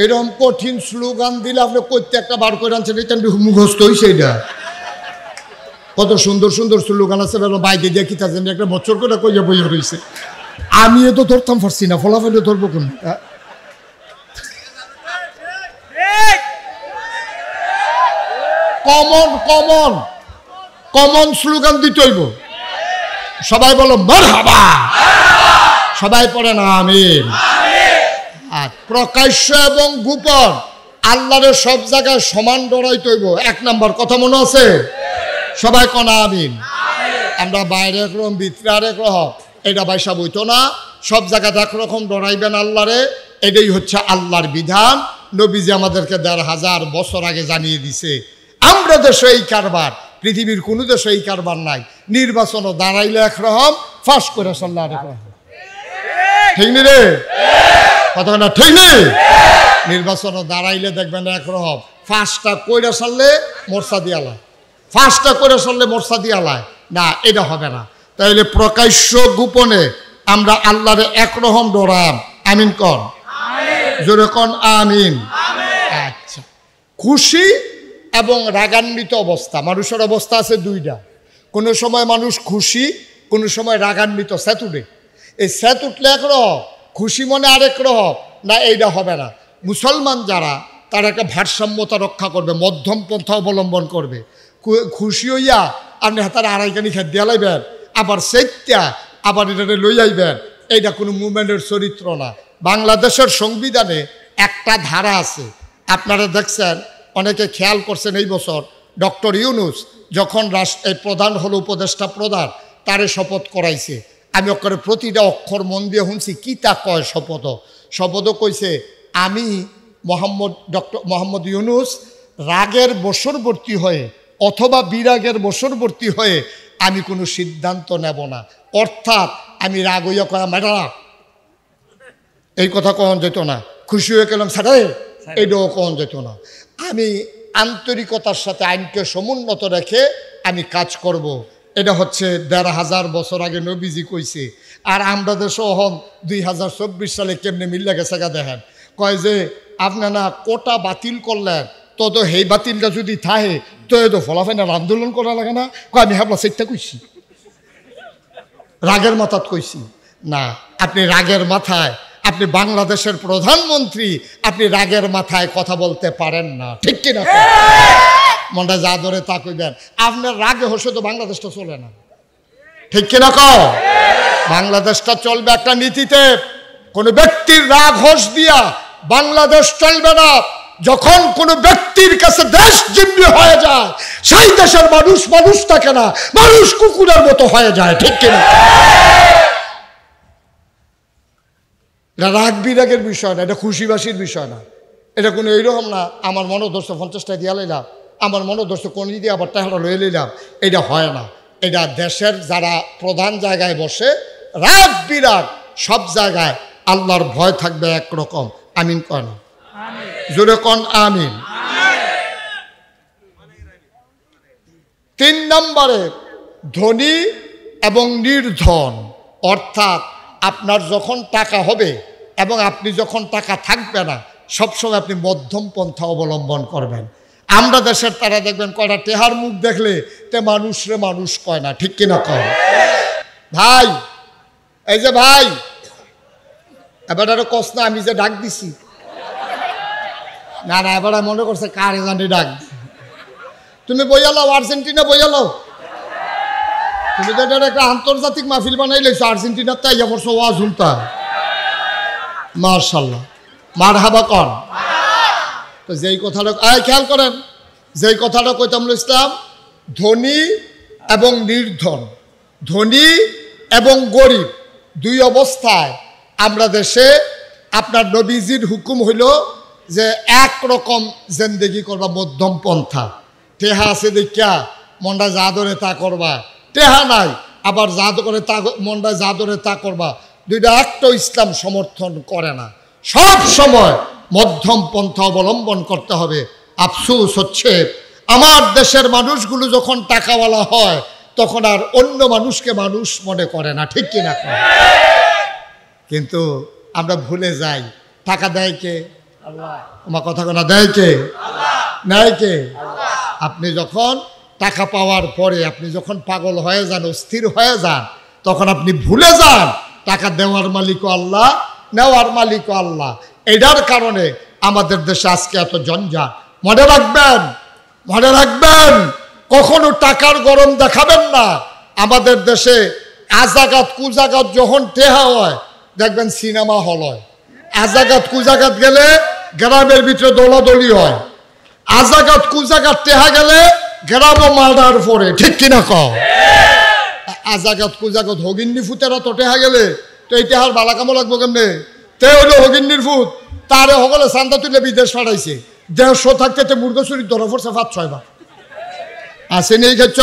এরকম কঠিন স্লোগান দিলে আপনি প্রত্যেকটা বার করে আনছেন, এটা মুখস্থ হয়েছে। এটা কত সুন্দর সুন্দর স্লোগান আছে, বাইরে দিয়ে কি থাকছেন একটা বছর করে কইয়া বইয়া রয়েছে। আমি তো ধরতাম পারছি না, ফলাফলে ধরবো কোন? কমন কমন কমন স্লোগান দিতে হইব। সবাই বলো মারহাবা, সবাই পড়ে না আমিন। আর প্রকাশ্য এবং গোপন আল্লাহরে সব জায়গায় সমান ডরাইতে হইব। 1 নম্বর কথা মনে আছে? সবাই কনা আমিন। আমরা বাইরে একরকম ভিতরে আরেক রকম, এটা বাইসা বইতো না। সব জায়গাতে একরকম ডরাইবেন আল্লাহরে, এটাই হচ্ছে আল্লাহর বিধান। নবীজি আমাদেরকে 1500 বছর আগে জানিয়ে দিছে। আমরা দেশে এই কারবার, পৃথিবীর কোনো দেশে এই কারবার নাই। নির্বাচনও দাঁড়াইলে একরকম, ফাঁস করে সাল্লাহ আরেক রকম। ঠিক নি রে কথা না? ঠিক নেই? নির্বাচনও দাঁড়াইলে দেখবেন একরকম, ফাঁসটা কইরা সারলে মোর্চা দিয়ালায়, ফাঁসটা করে সারলে মোর্চা দিয়ালায় না, এটা হবে না। তাইলে প্রকাশ্য গোপনে আমরা আল্লাহরে একরকম ডরাম। আমিন কর, জোরে কন আমিন। আচ্ছা, খুশি এবং রাগান্বিত অবস্থা, মানুষের অবস্থা আছে 2টা। কোনো সময় মানুষ খুশি, কোনো সময় রাগান্বিত। সেতুটে এই সেত উঠলে একরকম, খুশি মনে আরেক রকম না, এইটা হবে না। মুসলমান যারা, তারা একটা ভারসাম্যতা রক্ষা করবে, মধ্যম পন্থা অবলম্বন করবে। খুশি হইয়া আপনি হাতার আড়াইখানি খেত দিয়া লাইবেন, আবার সেইটা আবার এটা লই আইবেন, এইটা কোনো মুভমেন্টের চরিত্র না। বাংলাদেশের সংবিধানে একটা ধারা আছে, আপনারা দেখছেন, অনেকে খেয়াল করছেন, এই বছর ডক্টর ইউনূস যখন এই প্রধান হলো, উপদেষ্টা প্রধান, তারে শপথ করাইছে। আমি ওখানে প্রতিটা অক্ষর মন দিয়ে শুনছি কি তা কয়। শপথও কইছে, আমি ডক্টর মোহাম্মদ ইউনূস রাগের বশবর্তী হয়ে অথবা বিরাগের বশবর্তী হয়ে আমি কোনো সিদ্ধান্ত নেব না। অর্থাৎ আমি রাগ হইয়া কয়া ম্যাডাম, এই কথা কখন যেত না। খুশি হয়ে গেলাম স্যারে, এইটাও কখন যেত না। আমি আন্তরিকতার সাথে আইনকে সমুন্নত রেখে আমি কাজ করব। এটা হচ্ছে 1500 বছর আগে নবীজি কইছে। আর আমরা দেশও হন 2024 সালে কেমনে মিল্লা গেছে গা দেখেন। কয় যে আপনারা কোটা বাতিল করলেন, তো সেই বাতিলটা যদি থাকে তো এত ফলাফাইনার আন্দোলন করা লাগে না। আমি হাবলা সেটা কইছি, রাগের মাথাত কইছি না। আপনি রাগের মাথায়, আপনি বাংলাদেশের প্রধানমন্ত্রী, আপনি রাগের মাথায় কথা বলতে পারেন না, ঠিক কিনা? মনটা যা ধরে তা কইবেন। আপনার রাগে হসে তো বাংলাদেশটা চলে না, ঠিক কিনা? বাংলাদেশটা চলবে একটা নীতিতে। কোনো ব্যক্তির রাগ হোস দিয়া বাংলাদেশ চলবে না। যখন কোনো ব্যক্তির কাছে দেশ জিম্মি হয়ে যায়, সেই দেশের মানুষ মানুষ থাকে না, মানুষ কুকুরের মতো হয়ে যায়, ঠিক কিনা? এটা রাগ বিরাগের বিষয় না, এটা খুশিবাসীর বিষয় না। এটা কোনো এইরকম না আমার মনোদর্শ 50টা দিয়া লইলাম, আমার মনোদর্শ কোন যদি আবার টাকা লয়ে লইলাম, এটা হয় না। এটা দেশের যারা প্রধান জায়গায় বসে, রাগ বিরাগ সব জায়গায় আল্লাহর ভয় থাকবে একরকম। আমিন কন, জোরে কন আমিন। 3 নম্বরে ধনী এবং নির্ধন, অর্থাৎ আপনার যখন টাকা হবে এবং আপনি যখন টাকা থাকবে না, সবসময় আপনি মধ্যম পন্থা অবলম্বন করবেন। আমরা দেশের তারা দেখবেন কয়টা টেহার মুখ দেখলে তে মানুষরে মানুষ কয় না, ঠিক কিনা? কয় ভাই, এই যে ভাই, এবার আরো কস না আমি যে ডাক দিছি, না না, এবার মনে করছে কার জানি ডাক। তুমি বইয়া লাও, আর্জেন্টিনা বইয়া লাও। তুমি তো এটা একটা আন্তর্জাতিক মাহফিল বানাই লেছো, আর্জেন্টিনার তাই পড়ছো ওয়াজ হুনতা। মাশাআল্লাহ, মারহাবা কন। তো যেই কথাটা খেয়াল করেন, যেই কথাটা কইতাম ইসলাম, ধনী এবং নির্ধন, ধনী এবং গরিব 2 অবস্থায় আমরা দেশে, আপনার নবীজির হুকুম হইল যে একরকম জিন্দেগি করবা, মধ্যম পন্থা। টেহা আছে দেখিয়া মনটা যা ধরে তা করবা, টেহা নাই আবার যা করে তা মনটা যা ধরে তা করবা, 2টা একটা ইসলাম সমর্থন করে না। সব সময় মধ্যম পন্থা অবলম্বন করতে হবে। আফসোস হচ্ছে আমার দেশের মানুষগুলো যখন টাকাওয়ালা হয় তখন আর অন্য মানুষকে মানুষ মনে করে না, ঠিক কিনা? কিন্তু আমরা ভুলে যাই টাকা দেয় কে? আমার কথা কোনা দেয় কে? নেয় কে? আপনি যখন টাকা পাওয়ার পরে আপনি যখন পাগল হয়ে যান, অস্থির হয়ে যান, তখন আপনি ভুলে যান টাকা দেওয়ার মালিকও আল্লাহ, নেওয়ার মালিকও আল্লাহ। এটার কারণে আমাদের দেশে আজকে এত জঞ্জাট। মনে রাখবেন, মনে রাখবেন, কখনো টাকার গরম দেখাবেন না। আমাদের দেশে আজাগাত কুজাগাত যখন টেহা হয় দেখবেন সিনেমা হল হয়। আজাগাত কুজাগাত গেলে গ্রামের ভিতরে দৌলাদৌলি হয়। আজাগাত কুজাগাত টেহা গেলে গ্রামও মার্ডার পড়ে, ঠিক কিনা কও? আজাগাত কুজাগাত হগিন্নি ফুতেরা তো টেহা গেলে তো এই টেহার বালা কামো লাগবো কেমনে? তে হইলো হগিন্নির ফুত, তারে সকলে চান্দা তুলে বিদেশ পাঠাইছে। 150 থাকতে মুরগা চুরি ধরা পড়ছে 5-6 বার। আসে নেই খেচ্ছ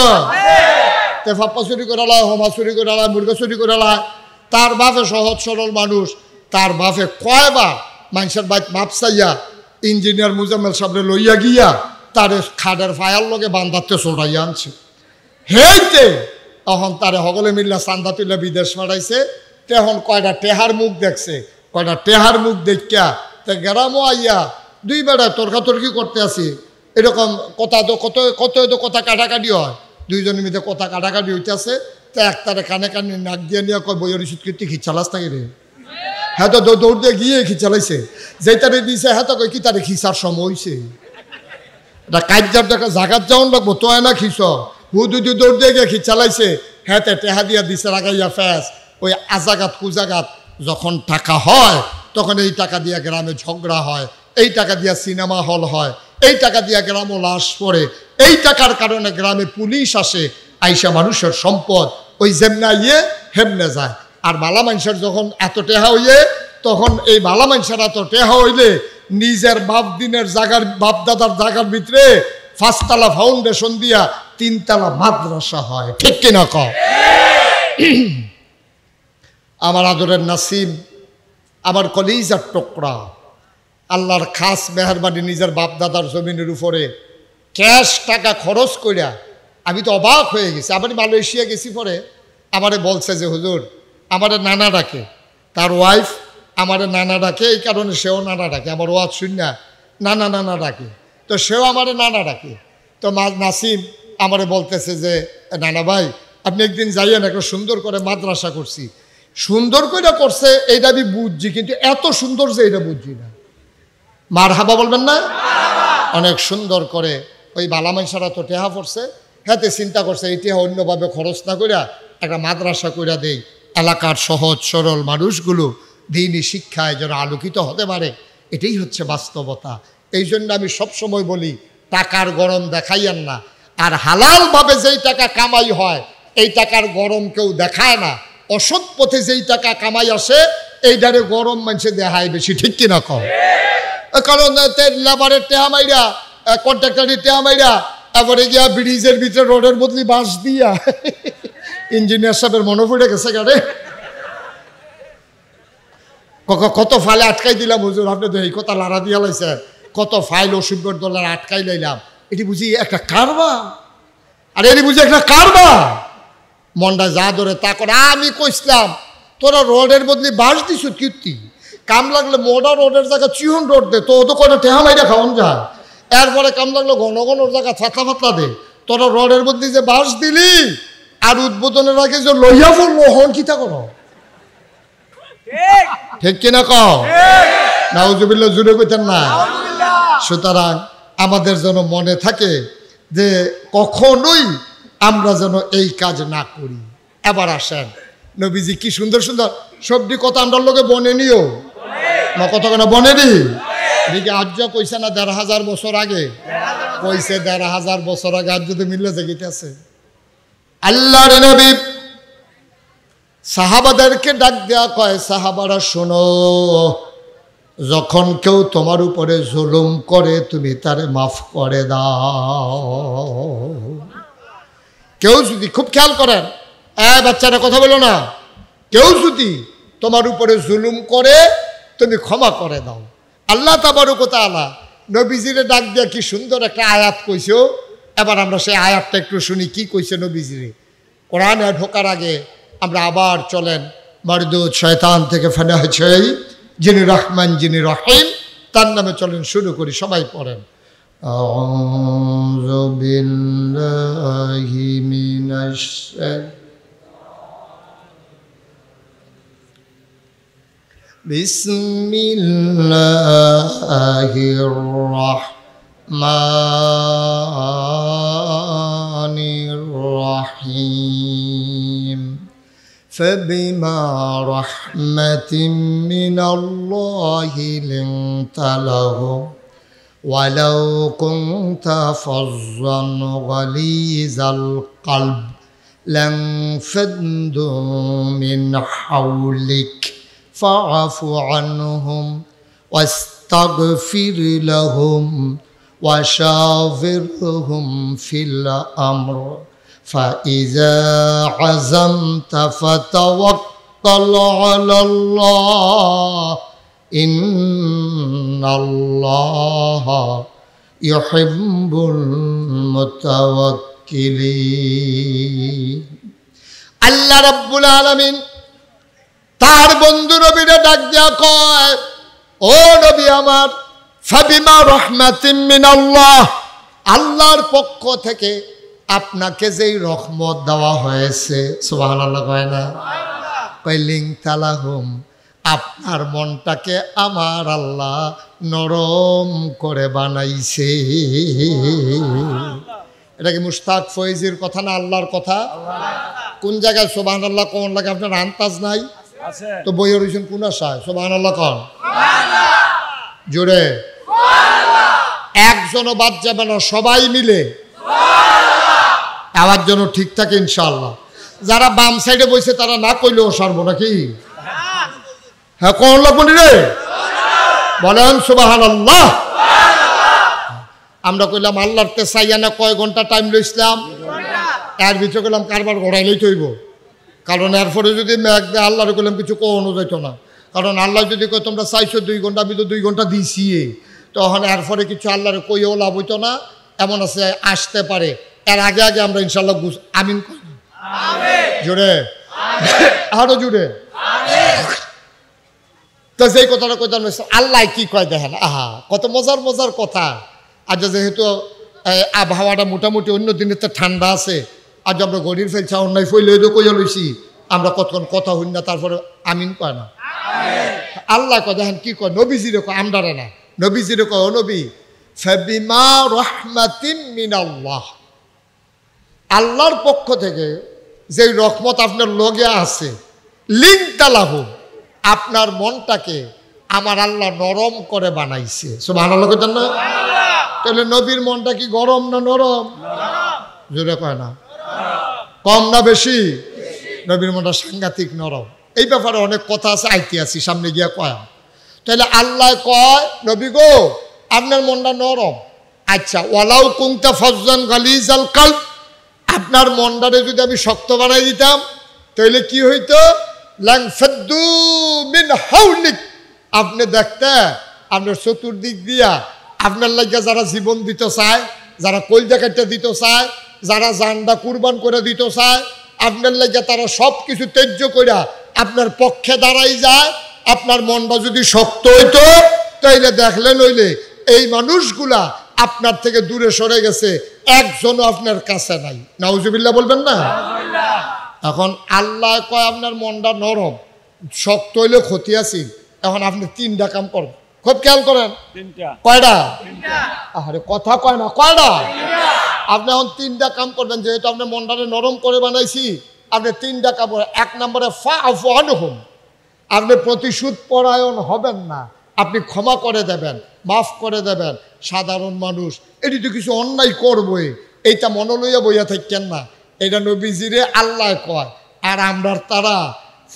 তে ফাপ্পা চুরি করালায়, হোমা চুরি করালায়, মুরগা চুরি করালায়। তার বাপে সহজ সরল মানুষ, তার বাপে কয়বার মানুষের বাইক মাপ চাইয়া ইঞ্জিনিয়ার মুজাম্মেল সাহেবরে লইয়া গিয়া তারে খাডের ফায়ার লগে বান্ধাতে চড়াইয়া আনছে। হেইতে তখন তারে সকলে মিল্লা চান্দা তুলে বিদেশ পাঠাইছে। তখন কয়টা টেহার মুখ দেখছে, কয়টা টেহার মুখ দেখিয়া তে গ্রামও আইয়া 2 বেড়ায় তর্কাতর্কি করতে আসি। এরকম কথা তো কত কথা কাটাকাটি হয়, 2 জনের মধ্যে কথা কাটাকাটি হইতেছে। তো একটারে কানে কানে নাক দিয়ে নিয়ে কয় বইয়ের স্বীকৃতি খিচালাস থাকে রে। হ্যাঁ তো দৌড় দিয়ে গিয়ে খিচালাইছে, যেটারে দিয়েছে হ্যাঁ তো কই কি তারে খিচার সময় হয়েছে। এটা কাজ্যার দেখা জাগাত যাওয়ান লাগবো তো না খিচ হুদুদু দৌড় দিয়ে গিয়ে খিচালাইছে। হ্যাঁ তে টেহা দিয়া দিছে রাগাইয়া ফ্যাস। ওই আজাগাত কুজাগাত যখন টাকা হয় তখন এই টাকা দিয়া গ্রামে ঝগড়া হয়, এই টাকা দিয়া সিনেমা হল হয়, এই টাকা দিয়া গ্রামও লাশ পড়ে, এই টাকার কারণে গ্রামে পুলিশ আসে, আইসা মানুষের সম্পদ ওই যেমনা ইয়ে হেমনে যায়। আর বালা মানুষের যখন এত টেহা হইয়ে তখন এই বালা মানুষের এত টেহা হইলে নিজের বাপ দিনের জায়গার বাপ দাদার জায়গার ভিতরে 5 তলা ফাউন্ডেশন দিয়া 3 তলা মাদ্রাসা হয়, ঠিক কিনা কও? আমার আদরের নাসিম, আমার কলিজার টুকরা, আল্লাহর খাস মেহরবানি নিজের বাপ দাদার জমিনের উপরে ক্যাশ টাকা খরচ কইরা আমি তো অবাক হয়ে গেছি। আবার মালয়েশিয়া গেছি পরে আমারে বলছে যে হুজুর আমারে নানা ডাকে, তার ওয়াইফ আমারে নানা ডাকে, এই কারণে সেও নানা ডাকে। আমার ওয়াজ শুন না নানা নানা ডাকে, তো সেও আমারে নানা ডাকে। তো নাসিম আমারে বলতেছে যে নানা ভাই আপনি একদিন যাইয়েন, একটা সুন্দর করে মাদ্রাসা করছি। সুন্দর করে করছে এইটা আমি বুঝছি, কিন্তু এত সুন্দর যে এটা বুঝছি না। মারহাবা বলবেন না? অনেক সুন্দর করে ওই বালা মানুষেরা তো টেহা পড়ছে, হাতে চিন্তা করছে এই টেহা অন্যভাবে খরচ না কইরা একটা মাদ্রাসা কইরা দেই, এলাকার সহজ সরল মানুষগুলো দিনই শিক্ষায় যেন আলোকিত হতে পারে। এটাই হচ্ছে বাস্তবতা। এই জন্য আমি সবসময় বলি টাকার গরম দেখাইয়েন না। আর হালালভাবে যেই টাকা কামাই হয় এই টাকার গরম কেউ দেখায় না। অসৎ পথে যেই টাকা কামাই আসে এইটারে গরম মানুষে দেখায় বেশি, ঠিক কিনা কও? কারণ লেবারের টেহা মাইরা, কন্ট্রাক্টরের টেহা মাইরা, তারপরে গিয়া ব্রিজের ভিতরে রোডের বদলি বাঁশ দিয়া ইঞ্জিনিয়ার সাহেবের মনে পড়ে গেছে গাড়ে কত ফাইলে আটকাই দিলাম হুজুর, আপনি তো এই কথা লাড়া দিয়া লাইছে, কত ফাইল $80 আটকাই লাইলাম। এটি বুঝি একটা কারবা, আর এটি বুঝি একটা কারবা। মনটা যা ধরে তা করে। আমি কইসলাম তোরা রোডের বদলি বাঁশ দিস কীর্তি, কাম লাগলে মোটা রোডের জায়গায় চিহন রোড দে, তো তো কোনো টেহা মাইরা খাওয়ান যায়। এরপরে কাম লাগলো ঘন ঘন জায়গা ফাতলা ফাতলা দে। তোরা রোডের বদলি যে বাঁশ দিলি আর উদ্বোধনের আগে যে লইয়া পড়লো হন কিতা করো, ঠিক কিনা কও? নাউজুবিল্লাহ জুড়ে কইতেন না। সুতরাং আমাদের যেন মনে থাকে যে কখনোই আমরা যেন এই কাজ না করি। এবার আসেন নবীজি কি সুন্দর সুন্দর সবটি কথা আমরা লোকে বনে নিও না, কথা কেন বনে নি? এদিকে আজ কইছে না ১৫০০ বছর আগে, কইছে ১৫০০ বছর আগে। আজ যদি মিললে জেগিতেছে আল্লাহর নবী সাহাবাদেরকে ডাক দেয়া কয়, সাহাবারা শোনো, যখন কেউ তোমার উপরে জুলুম করে তুমি তারে মাফ করে দাও। কেউ যদি, খুব খেয়াল করেন বাচ্চারা কথা বলো না, কেউ যদি তোমার উপরে জুলুম করে তুমি ক্ষমা করে দাও। আল্লাহ তাবারক ওয়া তাআলা নবীজিরে ডাক দিয়া কি সুন্দর একটা আয়াত কইছো। এবার আমরা সেই আয়াতটা একটু শুনি কি কইছে নবীজিরে। কোরআনে ঢোকার আগে আমরা আবার চলেন মারদুদ শয়তান থেকে ফেনা হয়েছে যিনি রহমান যিনি রহিম তার নামে চলেন শুরু করি, সবাই পড়েন। আউযু বিল্লাহি মিনাশ বিসমিল্লাহির রাহমানির রাহিম। فبما رحمة من الله لنت لهم ولو كنت فظا غليظ القلب لانفضوا من حولك فاعف عنهم واستغفر لهم وشاورهم في الأمر فإذا عزمت فتوكل على الله إن الله يحب المتوكلين। আল্লাহ রাব্বুল আলামিন তার বন্ধু নবীরে ডাক দিয়া কয়, ও নবী আমার, ফাবিমা রাহমাতিন মিনাল্লাহ, আল্লাহর পক্ষ থেকে আপনাকে যেই রহমত দেওয়া হয়েছে, সুবহানাল্লাহ কয় না? কইলিং তালাহুম, আপনার মনটাকে আমার আল্লাহ নরম করে বানাইছে। এটা কি মুশতাক ফয়েজির কথা না আল্লাহর কথা? কোন জায়গায় সুবহানাল্লাহ কোন লাগে আপনার আন্তাজ নাই? তো বইয়ে রয়েছেন কোন আশায়? সুবহানাল্লাহ কোন জোরে, একজনও বাদ যাবে না, সবাই মিলে আওয়াজ যেন ঠিক থাকে ইনশাআল্লাহ। যারা বাম সাইডে বসে তারা না কইলেও সারব নাকি? হ্যাঁ কোন লাগবনি রে, বলেন সুবহানাল্লাহ। আমরা কইলাম আল্লাহর তে চাইয়া না কয় ঘন্টা টাইম লইছিলাম, এর ভিতরে কইলাম কারবার ঘোরাইলেই তৈব, কারণ এরপরে যদি মেঘ দেয় আল্লাহরে কইলাম কিছু কোনও যাইতো না, কারণ আল্লাহ যদি কয় তোমরা চাইছো 2 ঘন্টা, আমি তো 2 ঘন্টা দিছি, তখন এরপরে কিছু আল্লাহরে কইও লাভ হইতো না। এমন আছে আসতে পারে, এর আগে আগে আমরা ইনশাল্লাহ আমিন কই জোরে, আরো জোরে। তো যেই কথাটা কইতাম আল্লাহ কি কয় দেখেন, আহা কত মজার মজার কথা। আজ যেহেতু আবহাওয়াটা মোটামুটি অন্য দিনের তো ঠান্ডা আছে, আজ আমরা গড়ির ফেলছি অন্যায় ফইলে কইয়া লইছি, আমরা কতক্ষণ কথা হই না, তারপরে আমিন কয় না। আল্লাহ কয় দেখেন কি কয়, নবীজিরে কয়, আমরারে না, নবীজিরে কয়, ও নবী ফাবিমা রাহমাতিন মিনাল্লাহ, আল্লাহর পক্ষ থেকে যে রহমত আপনার লগে আছে, লিনতালাহু, আপনার মনটাকে আমার আল্লাহ নরম করে বানাইছে। সুবহানাল্লাহ কইতেন না? তাহলে নবীর মনটা কি গরম না নরম? জোরে কয় না, কম না বেশি? নবীর মনটা সাংঘাতিক নরম। এই ব্যাপারে অনেক কথা আছে, আইতে আছি সামনে গিয়া কয়। তাহলে আল্লাহ কয়, নবী গো আপনার মনটা নরম। আচ্ছা, ওয়ালাউ কুনতা ফাজ্জান গালিজাল কালব, আপনার মনটারে যদি আমি শক্ত বানাই দিতাম তাহলে কি হইতো? লানফাদ্দু মিন হাওলিক, আপনি দেখতে আপনার চতুর্দিক দিয়া আপনার লাগিয়া যারা জীবন দিতে চায়, যারা কলজা কাটতে দিতে চায়, যারা জানটা কুরবান করে দিতে চায়, আপনার লাগিয়া তারা সব কিছু ত্যায্য কইরা আপনার পক্ষে দাঁড়াই যায়। আপনার মনটা যদি শক্ত হইতো তাইলে দেখলেন হইলে এই মানুষগুলা আপনার থেকে দূরে সরে গেছে, একজনও আপনার কাছে নাই। নাউজুবিল্লাহ বলবেন না? এখন আল্লাহ কয় আপনার মনটা নরম, শক্ত হইলে ক্ষতি আছে। এখন আপনি 3টা কাম করেন, খুব খেয়াল করেন। কয়টা? আরে কথা কয় না, কয়টা? আপনি এখন 3টা কাম করবেন, যেহেতু আপনার মনটাকে নরম করে বানাইছি, আপনি 3টা কাম করেন। 1 নম্বরে ফাআফু আনহুম, আপনি প্রতিশোধ পরায়ণ হবেন না, আপনি ক্ষমা করে দেবেন, মাফ করে দেবেন। সাধারণ মানুষ এটি তো কিছু অন্যায় করবই, এইটা মনে লইয়া বইয়া থাকেন না, এটা নবীজিরে আল্লাহ কয়। আর আমরা তারা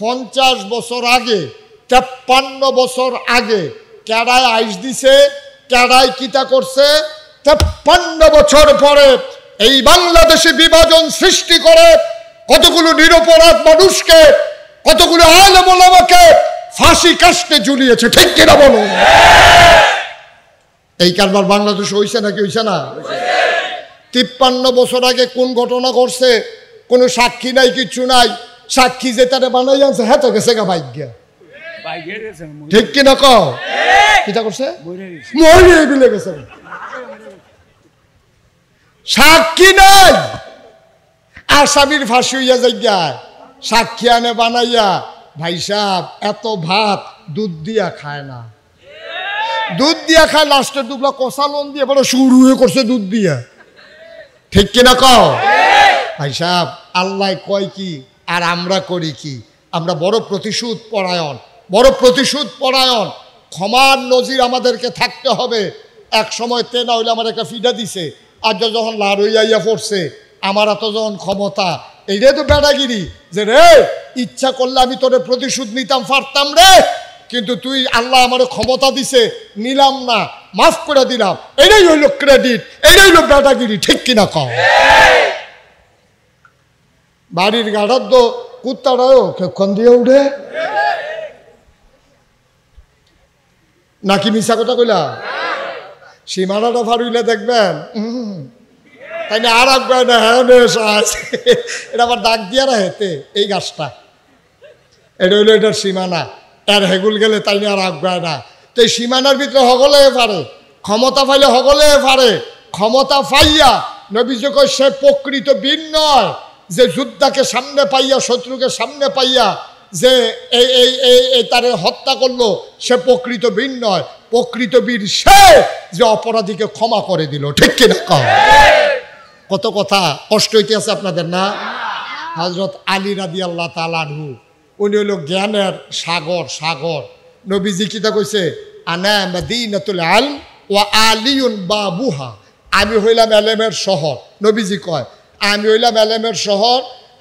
50 বছর আগে, 53 বছর আগে কেডায় আইস দিছে, কেডায় কিতা করছে, 53 বছর পরে এই বাংলাদেশে বিভাজন সৃষ্টি করে কতগুলো নিরপরাধ মানুষকে, কতগুলো আলেম ওলামাকে ফাঁসি কাস্টে ঝুলিয়েছে, ঠিক কিনা বলো? এই কারবার বাংলাদেশ হইছে নাকি হইছে না? 53 বছর আগে কোন ঘটনা ঘটছে? কোনো সাক্ষী নাই, কিচ্ছু নাই। সাক্ষী যে তারা বানাই আনছে, হ্যাঁ তো গেছে গা ভাগ্যা। ঠিক কিনা কও? কিটা করছে? মরে বিলে গেছে। সাক্ষী নাই, আসামির ফাঁসি হইয়া যাইগায়, সাক্ষী আনে বানাইয়া। ভাই সাহেব এত ভাত দুধ দিয়া খায় না, দুধ দিয়া খায় লাস্টের দুগলা কষা লন দিয়ে বড় শুরু হয়ে করছে দুধ দিয়া। ঠিক কিনা কও? ভাই সাহেব আল্লাহ কয় কি আর আমরা করি কি? আমরা বড় প্রতিশোধ পরায়ণ, বড় প্রতিশোধ পরায়ণ। ক্ষমার নজির আমাদেরকে থাকতে হবে। এক সময় তে না হইলে আমার একটা ফিডা দিছে, আর যখন লাড় হইয়া পড়ছে আমার এত যখন ক্ষমতা, এইটাই তো বেড়াগিরি যে রে ইচ্ছা করলে আমি তোরে প্রতিশোধ নিতাম পারতাম রে, কিন্তু তুই আল্লাহ আমার ক্ষমতা দিছে নিলাম না, মাফ করে দিলাম। এটাই হইল ক্রেডিট, এটাই হইল বেড়াগিরি। ঠিক কিনা কও? বাড়ির গাড়ার তো কুত্তাটাও খেক্ষণ দিয়ে উঠে নাকি মিশা কথা কইলা? সীমানাটা ফারুইলে দেখবেন তাই না আর আগে না। হ্যাঁ এটা আবার দাগ দিয়া না হেতে এই গাছটা, এটা হইলো এটার সীমানা। এর হেগুল গেলে তাই না আর আগে না। তো এই সীমানার ভিতরে হগলে পারে, ক্ষমতা পাইলে হগলে পারে। ক্ষমতা পাইয়া নবীজি কয় সে প্রকৃত বীর নয় যে যুদ্ধকে সামনে পাইয়া, শত্রুকে সামনে পাইয়া যে এই তারে হত্যা করলো, সে প্রকৃত বীর নয়। প্রকৃত বীর সে যে অপরাধীকে ক্ষমা করে দিল। ঠিক কিনা কও? কত কথা কষ্ট হইতে আছে আপনাদের না? হযরত আলী রাদিয়াল্লাহু তাআলা আনহু উনি হইল জ্ঞানের সাগর। সাগর নবীজি কিতা কইছে? আনা মাদিনাতুল ইলম ওয়া আলিউন বাবুহা। আমি হইলাম এলেমের শহর। নবীজি কয় আমি হইলাম এলেমের শহর,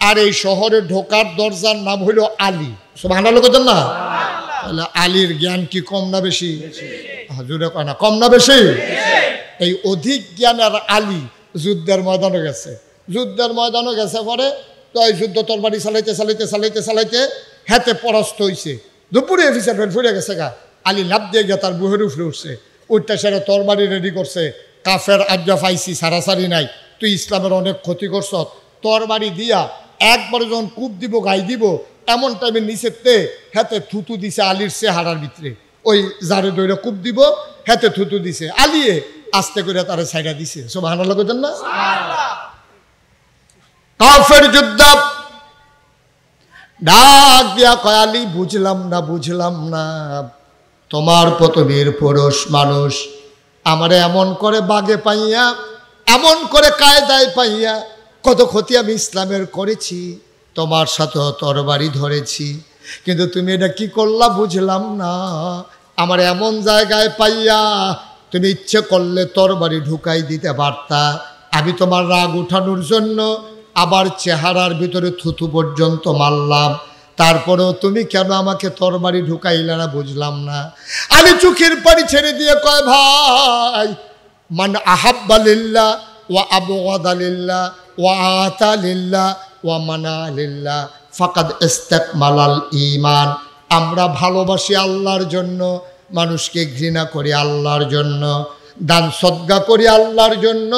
আর এই শহরে ঢোকার দরজার নাম হইল আলী। সুবহানাল্লাহ কইতেন না? তাহলে আলীর জ্ঞান কি কম না বেশি? হুজুরে কয় না কম না বেশি? এই অধিক জ্ঞানের আলী যুদ্ধের ময়দানে গেছে। যুদ্ধের ময়দানে গেছে পরে তো এই যুদ্ধ তরবারি চালাইতে চালাইতে চালাইতে চালাইতে হাতে পরাস্ত হইছে। দুপুরে অফিসার ফিরে গেছে গা। আলী লাভ দিয়ে গিয়ে তার বুহের উপরে উঠছে। উঠতে সেরে তরবারি রেডি করছে। কাফের আজ্ঞা পাইছি, সারাসারি নাই, তুই ইসলামের অনেক ক্ষতি করছ। তরবারি দিয়া একবারে যখন কূপ দিব গাই দিব এমন টাইমে নিচেতে হাতে থুতু দিছে আলীর চেহারার ভিতরে। ওই যারে দইরা কূপ দিব হাতে থুতু দিছে। আলিয়ে আস্তে করে তারা ছাইড়া দিছে। সুবহানাল্লাহ কইতেন না? কাফের যুদ্ধ ডাক দিয়া কয় আলী বুঝলাম না, বুঝলাম না, তোমার পতবীর পুরুষ মানুষ আমারে এমন করে বাগে পাইয়া, এমন করে কায়দায় পাইয়া কত ক্ষতি আমি ইসলামের করেছি, তোমার সাথে তরবারি ধরেছি, কিন্তু তুমি এটা কি করলা বুঝলাম না। আমার এমন জায়গায় পাইয়া তুমি ইচ্ছে করলে তরবারি ঢুকাই দিতে পারতা। আমি তোমার রাগ উঠানোর জন্য আবার চেহারার ভিতরে থুতু পর্যন্ত মারলাম, তারপরেও তুমি কেন আমাকে তরবারি ঢুকাইলে না বুঝলাম না। আমি চোখের পানি ছেড়ে দিয়ে কয় ভাই, মান আহাব্বা লিল্লাহ ওয়া আবগাদা লিল্লাহ ওয়া আতা লিল্লাহ ওয়া মানা লিল্লাহ ফাকাদ ইস্তাকমালাল ঈমান। আমরা ভালোবাসি আল্লাহর জন্য, মানুষকে ঘৃণা করি আল্লাহর জন্য, দান সদকা করি আল্লাহর জন্য,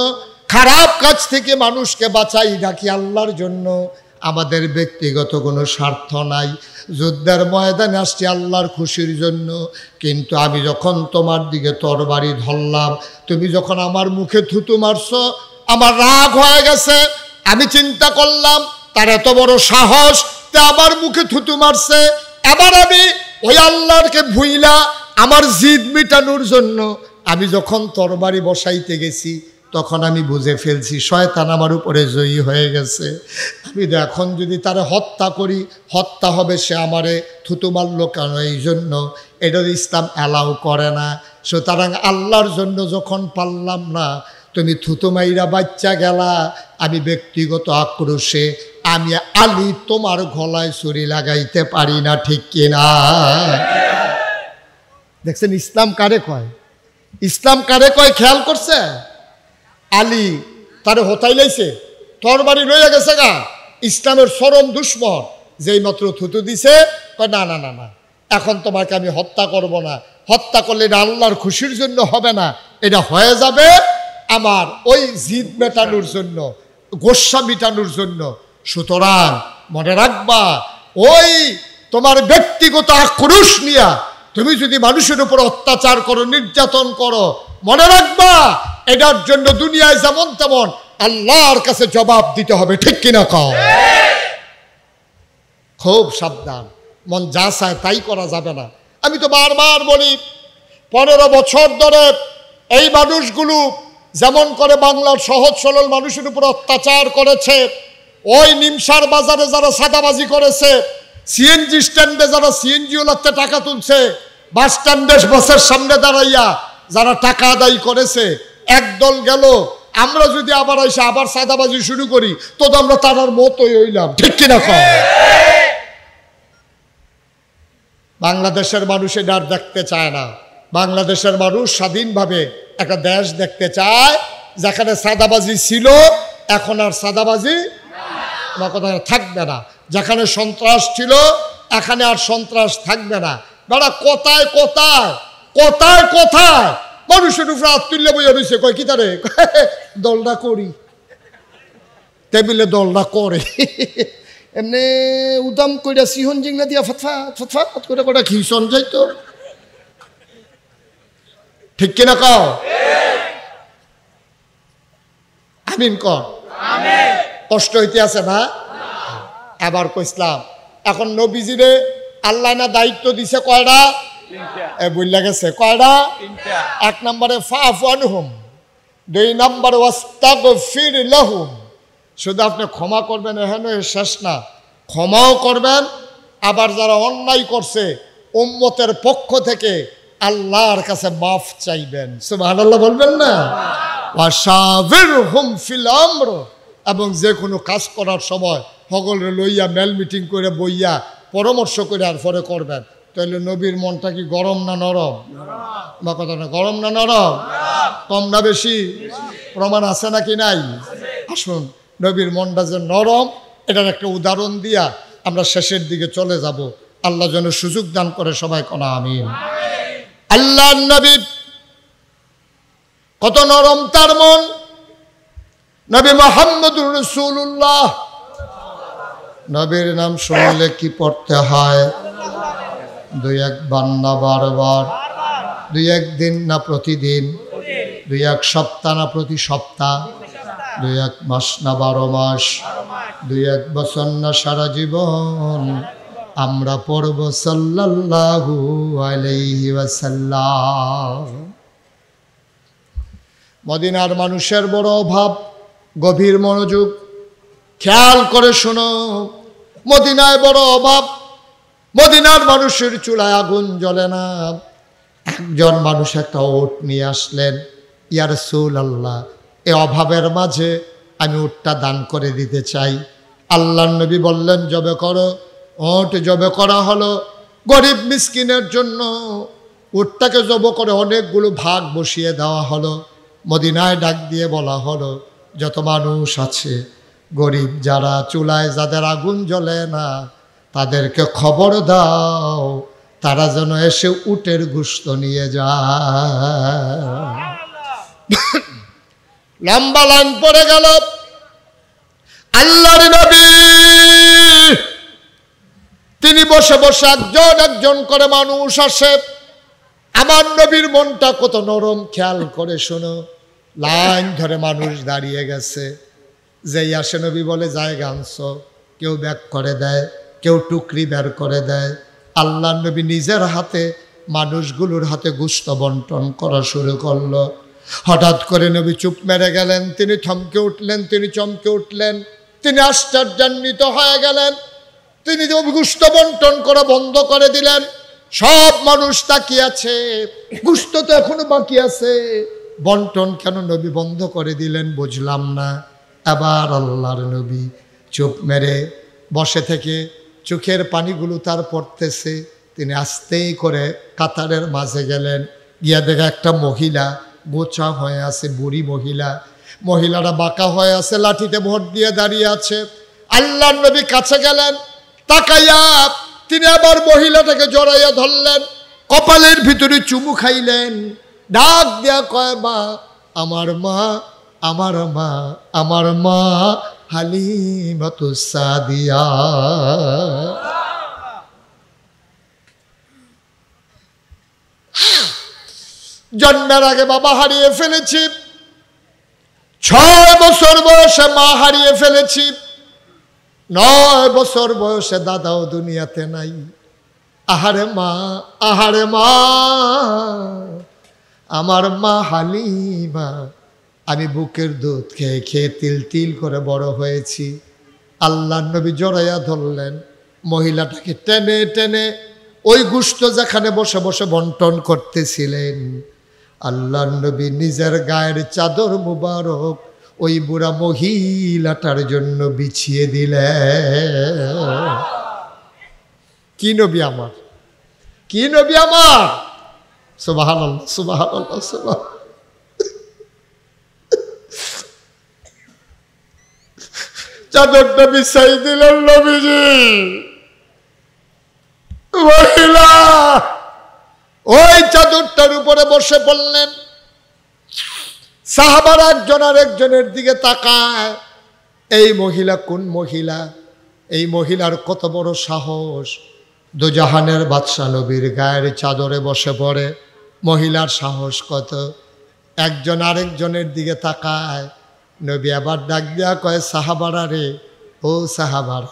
খারাপ কাজ থেকে মানুষকে বাঁচাই রাখি আল্লাহর জন্য। আমাদের ব্যক্তিগত কোনো স্বার্থ নাই। যুদ্ধের ময়দানে আসছি আল্লাহর খুশির জন্য। কিন্তু আমি যখন তোমার দিকে তরবারি ধরলাম, তুমি যখন আমার মুখে থুতু মারছো, আমার রাগ হয়ে গেছে। আমি চিন্তা করলাম তার এত বড় সাহস, তা আমার মুখে থুতু মারছে। এবার আমি ওই আল্লাহকে ভুইলা আমার জিদ মিটানোর জন্য আমি যখন তরবারি বসাইতে গেছি, তখন আমি বুঝে ফেলছি শয়তান আমার উপরে জয়ী হয়ে গেছে। আমি এখন যদি তারে হত্যা করি, হত্যা হবে, সে আমারে থুতু মারল কেন? এই জন্য এটা ইসলাম অ্যালাউ করে না। সুতরাং আল্লাহর জন্য যখন পারলাম না, তুমি থুতু মাইরা বাচ্চা গেলা, আমি ব্যক্তিগত আক্রোশে আমি আলী তোমার গলায় ছুরি লাগাইতে পারি না। ঠিক কিনা? দেখছেন ইসলাম কারে কয়? ইসলাম কারে কয় খেয়াল করছে? আলী তারে হতাই লাইছে, তরবারি লইয়া গেছে গা। ইসলামের চরম দুশ্মন যেই মাত্র থুতু দিছে, কয় না না না না, এখন তোমাকে আমি হত্যা করব না। হত্যা করলে এটা আল্লাহর খুশির জন্য হবে না, এটা হয়ে যাবে আমার ওই জিদ মেটানোর জন্য, গোস্বা মিটানোর জন্য। সুতরাং মনে রাখবা, ওই তোমার ব্যক্তিগত আক্রোশ নিয়ে তুমি যদি মানুষের উপর অত্যাচার করো, নির্যাতন করো, মনে রাখবা এটার জন্য দুনিয়ায় যেমন তেমন আল্লাহর কাছে জবাব দিতে হবে। ঠিক কিনা কও? খুব সাবধান, মন যা চায় তাই করা যাবে না। আমি তো বারবার বলি, 15 বছর ধরে এই মানুষগুলো যেমন করে বাংলার সহজ সরল মানুষের উপর অত্যাচার করেছে, ওই নিমসার বাজারে যারা সাদাবাজি করেছে, সিএনজি স্ট্যান্ডে যারা সিএনজি ওলাতে টাকা তুলছে, বাস স্ট্যান্ডে বাসের সামনে দাঁড়াইয়া যারা টাকা আদায় করেছে, একদল গেল। আমরা যদি আবার এসে আবার সাদাবাজি শুরু করি তো আমরা তার মতোই হইলাম। ঠিক কিনা কও? বাংলাদেশের মানুষ এটা আর দেখতে চায় না। বাংলাদেশের মানুষ স্বাধীনভাবে একটা দেশ দেখতে চায় যেখানে সাদাবাজি ছিল, এখন আর সাদাবাজি আমার কথা থাকবে না। যেখানে সন্ত্রাস ছিল এখানে আর সন্ত্রাস থাকবে না। বেড়া কোথায় কোথায় কোথায় কোথায় মানুষের উপরে হাত তুললে বইয়া রয়েছে, কয় কি তারে দলটা করি, টেবিলে দলটা করে এমনি উদাম কইরা সিহন জিংনা দিয়া ফতফাত ফতফাত করে কটা খিসন যাইতো। ঠিক কিনা কও? আমিন কর। কষ্ট হইতে আছে না? এবার কইসলাম এখন নবীজিরে আল্লাহ না দায়িত্ব দিছে কয়টা? বললা গেছে কয়টা? 1 নম্বরে ফাফু আনহুম, 2 নম্বরে ওয়াস্তাগফির লাহুম। শুধু আপনি ক্ষমা করবেন এখানে শেষ না, ক্ষমাও করবেন। আবার যারা অন্যায় করছে উম্মতের পক্ষ থেকে আল্লাহর কাছে মাফ চাইবেন। সুবহানাল্লাহ বলবেন না? ওয়াশাবিরহুম ফিল আমর, এবং যে কোনো কাজ করার সময় সকলে লইয়া মেল মিটিং করে বইয়া পরামর্শ করে আর পরে করবেন। তাহলে নবীর মনটা কি গরম না নরম? বা কথা না, গরম না নরম? কম না বেশি? প্রমাণ আছে নাকি নাই? আসুন নবীর মনটা যে নরম এটার একটা উদাহরণ দিয়া আমরা শেষের দিকে চলে যাব। আল্লাহ যেন সুযোগ দান করে, সবাই কোনা আমিন। আল্লাহ নবী কত নরম তার মন। নবী মুহাম্মদুর রাসূলুল্লাহ, নবীর নাম শুনলে কি পড়তে হয়? 2-1 বার না বারবার, 2-1 দিন না প্রতিদিন, 2-1 সপ্তাহ না প্রতি সপ্তাহ, 2-1 মাস না 12 মাস, 2-1 বছর না সারা জীবন আমরা পড়ব সাল্লাল্লাহু আলাইহি ওয়াসাল্লাম। মদিনার মানুষের বড় অভাব, গভীর মনোযোগ খেয়াল করে শোনো। মদিনায় বড় অভাব, মদিনার মানুষের চুলায় আগুন জ্বলে না। একজন মানুষ একটা ওট নিয়ে আসলেন, ইয়া রাসূলুল্লাহ এ অভাবের মাঝে আমি ওটটা দান করে দিতে চাই। আল্লাহর নবী বললেন জবে করো। ওট জবে করা হলো গরিব মিসকিনের জন্য। ওটটাকে জব করে অনেকগুলো ভাগ বসিয়ে দেওয়া হলো। মদিনায় ডাক দিয়ে বলা হলো যত মানুষ আছে গরিব যারা, চুলায় যাদের আগুন জ্বলে না, তাদেরকে খবর দাও তারা যেন এসে উটের গোশত নিয়ে যায়। লম্বা লাইন পড়ে গেল। আল্লাহর নবী তিনি বসে বসে একজন একজন করে মানুষ আসে। আমার নবীর মনটা কত নরম খেয়াল করে শোনো। লাইন ধরে মানুষ দাঁড়িয়ে গেছে। যেই আসে নবী বলে জায়গা আনছো, কেউ ব্যাগ করে দেয়, কেউ টুকরি বের করে দেয়। আল্লাহ নবী নিজের হাতে মানুষগুলোর হাতে গোশত বন্টন করা শুরু করলো। হঠাৎ করে নবী চুপ মেরে গেলেন। তিনি থমকে উঠলেন, তিনি চমকে উঠলেন, তিনি আশ্চর্যান্বিত হয়ে গেলেন। তিনি গোশত বন্টন করা বন্ধ করে দিলেন। সব মানুষ তাকিয়ে আছে, গোশত তো এখনো বাকি আছে, বন্টন কেন নবী বন্ধ করে দিলেন বুঝলাম না। আবার আল্লাহর নবী চুপ মেরে বসে থেকে চোখের পানিগুলো তার পড়তেছে। তিনি আস্তেই করে কাতারের মাঝে গেলেন। গিয়া দেখা একটা মহিলা গোছা হয়ে আছে, বুড়ি মহিলা। মহিলারা বাঁকা হয়ে আছে, লাঠিতে ভোট দিয়ে দাঁড়িয়ে আছে। আল্লাহর নবী কাছে গেলেন, তাকাইয়া তিনি আবার মহিলাটাকে জড়াইয়া ধরলেন, কপালের ভিতরে চুমু খাইলেন, ডাক দিয়া কয় মা, আমার মা, আমার মা, আমার মা হালিমাতুস সাদিয়া। জন্মের আগে বাবা হারিয়ে ফেলেছি, 6 বছর বয়সে মা হারিয়ে ফেলেছি, 9 বছর বয়সে দাদাও দুনিয়াতে নাই। আহারে মা, আহারে মা, আমার মা হালিমা। আমি বুকের দুধ খেয়ে খেয়ে তিল তিল করে বড় হয়েছি। আল্লাহর নবী জড়াইয়া ধরলেন, মহিলাটাকে টেনে টেনে ওই গোশত যেখানে বসে বসে বন্টন করতেছিলেন, আল্লাহর নবী নিজের গায়ের চাদর মুবারক ওই বুড়া মহিলাটার জন্য বিছিয়ে দিলেন। কি নবী আমার, কি নবী আমার! সুবহানাল্লাহ, সুবহানাল্লাহ, সুবহানাল্লাহ। চাদরটা বিছাই দিলেন নবীজি। মহিলা ওই চাদরটার উপরে বসে পড়লেন। সাহাবারা একজন আর একজনের দিকে তাকায়, এই মহিলা কোন মহিলা? এই মহিলার কত বড় সাহস! দুজাহানের বাদশা নবীর গায়ের চাদরে বসে পড়ে, মহিলার সাহস কত! একজন আরেকজনের দিকে তাকায়। নবী আবার ডাক দিয়া কয়, সাহাবারা রে, ও সাহাবারা,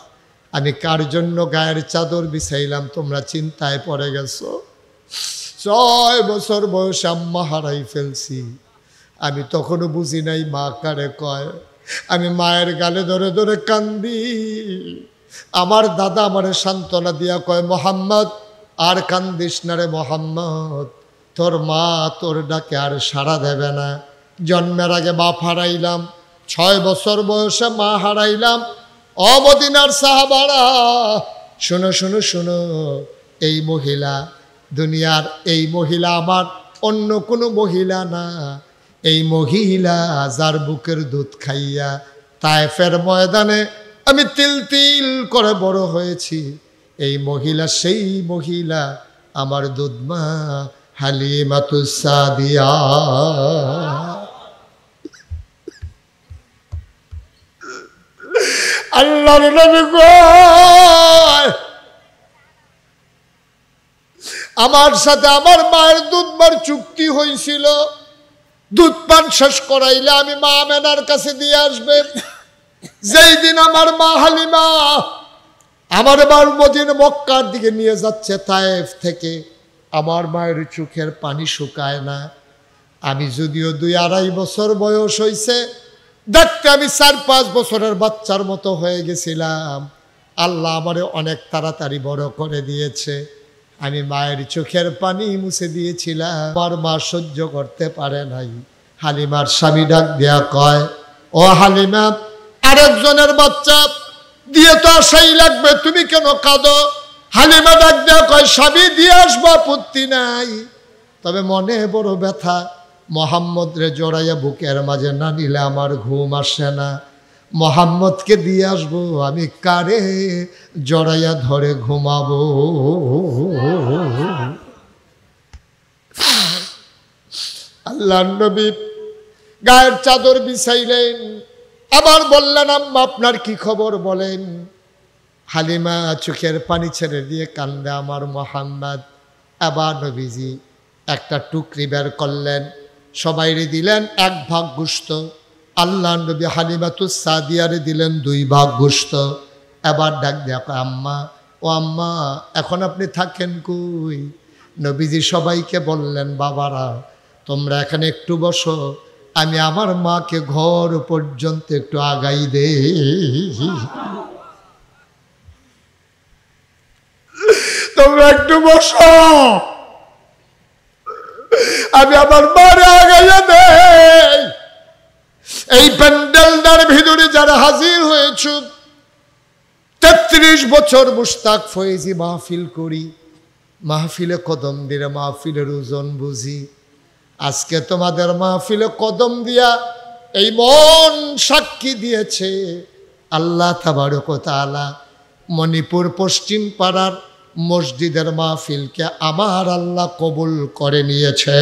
আমি কার জন্য গায়ের চাদর বিছাইলাম তোমরা চিন্তায় পড়ে গেছো? 6 বছর বয়সে আম্মা হারাই ফেলছি, আমি তখনও বুঝি নাই মা কারে কয়। আমি মায়ের গালে ধরে ধরে কান্দি। আমার দাদা আমারে সান্ত্বনা দিয়া কয়, মোহাম্মদ আর কান্দিস না রে মোহাম্মদ, তোর মা তোর ডাকে আর সাড়া দেবে না। জন্মের আগে বাপ হারাইলাম, 6 বছর বয়সে মা হারাইলাম। ও মদিনার সাহাবারা, শোনো শোনো শোনো, এই মহিলা দুনিয়ার, এই মহিলা আমার অন্য কোনো মহিলা না। এই মহিলা যার বুকের দুধ খাইয়া তায়েফের ময়দানে আমি তিল তিল করে বড় হয়েছি, এই মহিলা সেই মহিলা আমার দুধমা হালিমাতুস সাদিয়া। আল্লাহর নবী কয়, আমার সাথে আমার মায়ের দুধবার চুক্তি হয়েছিল, দুধ পান শেষ করাইলে আমি মা আমেনার কাছে দিয়ে আসবে। যেই দিন আমার মা হালিমা আমার বার মদিনা মক্কার দিকে নিয়ে যাচ্ছে তায়েফ থেকে, আমার মায়ের চোখের পানি শুকায় না। আমি যদিও 2-2.5 বছর বয়স হয়েছে, দেখতে আমি 4-5 বছরের বাচ্চার মতো হয়ে গেছিলাম। আল্লাহ আমারে অনেক তাড়াতাড়ি বড় করে দিয়েছে। আমি মায়ের চোখের পানি মুছে দিয়েছিলাম, আমার মা সহ্য করতে পারে নাই। হালিমার স্বামী ডাক দেয়া কয়, ও হালিমা, আরেকজনের বাচ্চা দিয়ে তো আসাই লাগবে, তুমি কেন কাঁদো? হালিমা ডাক দেয়া কয়, স্বামী দিয়ে আসবো, আপত্তি নাই, তবে মনে বড় ব্যথা, মোহাম্মদ রে জড়াইয়া বুকের মাঝে না নিলে আমার ঘুম আসে না। মোহাম্মদকে দিয়ে আসবো, আমি কারে জড়াইয়া ধরে ঘুমাবো? আল্লাহর নবী গায়ের চাদর বিছাইলেন, আবার বললেন, আম্মা আপনার কি খবর বলেন? হালিমা চোখের পানি ছেড়ে দিয়ে কান্দে, আমার মোহাম্মদ। আবার নবীজি একটা টুকরি বের করলেন, সবাইরে দিলেন 1 ভাগ গোশত। আল্লাহ নবী হালিমাতুস সাদিয়ারে দিলেন 2 ভাগ গোশত। এবার ডাক দেয়া, আম্মা, ও আম্মা, এখন আপনি থাকেন কই? নবীজি সবাইকে বললেন, বাবারা তোমরা এখানে একটু বসো, আমি আমার মাকে ঘর পর্যন্ত একটু আগাই দে। তোমরা একটু বসো, আমি আমার মারে আগাইয়া দে। এই প্যান্ডেলটার ভিতরে যারা হাজির হয়েছ, 33 বছর মুশতাক ফয়েজি মাহফিল করি, মাহফিলে কদম দিলে মাহফিলের ওজন বুঝি। আজকে তোমাদের মাহফিলে কদম দিয়া এই মন সাক্ষী দিয়েছে, আল্লাহ তাবারক ওয়া তাআলা মণিপুর পশ্চিম পাড়ার মসজিদের মাহফিলকে আমার আল্লাহ কবুল করে নিয়েছে।